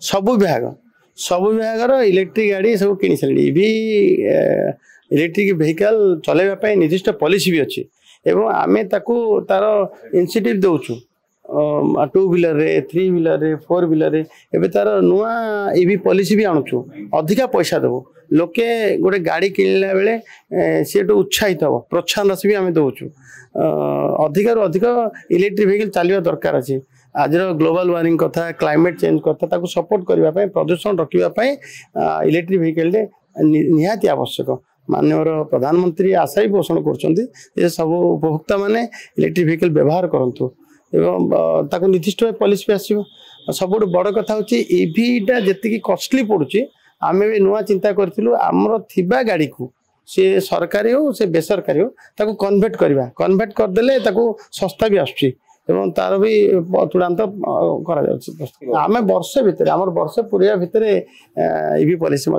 ସବୁ ବିଭାଗର ଇଲେକ୍ଟ୍ରିକ୍ ଗାଡ଼ି ସବୁ କିଣି ସାରିଲେଣି। ଇଭି ଇଲେକ୍ଟ୍ରିକ୍ ଭେହିକାଲ ଚଲାଇବା ପାଇଁ ନିର୍ଦ୍ଦିଷ୍ଟ ପଲିସି ବି ଅଛି ଏବଂ ଆମେ ତାକୁ ତାର ଇନସେଣ୍ଟିଭ୍ ଦେଉଛୁ 2 व्हीलर 3 व्हीलर 4 व्हीलर एवं तार नुआ इवी पॉलिसी भी आणुचु अधिका पैसा देवु लोके गोटे गाड़ी किणला बेले सी उत्साहित हम प्रोत्साहन राशि भी आम दौचु अधिक अधिक इलेक्ट्रिक व्हीकल चलवा दरकार अच्छे आज ग्लोबल वार्मिंग कथा क्लाइमेट चेंज कथा सपोर्ट करने प्रदूषण रखापी इलेक्ट्रिक व्हीकल निहाती आवश्यक। माननीय प्रधानमंत्री आशा भी पोषण कर सब उपभोक्ता माने इलेक्ट्रिक व्हीकल व्यवहार करूँ एवं ताको निर्दिष्ट पॉलिसी भी आसो। सब बड़ कथा हूँ इवीटा जी कॉस्टली पड़ुची आम भी नुआ चिंता करूँ आमर थिबा गाड़ी को सी सरकारी हो से बेसरकारी हो ताको कन्वर्ट करवा कन्वर्ट करदेले ताको सस्ता भी आसुची एवं तार भी चूड़ान्त आम वर्षे भितर आम वर्षे पूरा भितर इवी पॉलिसी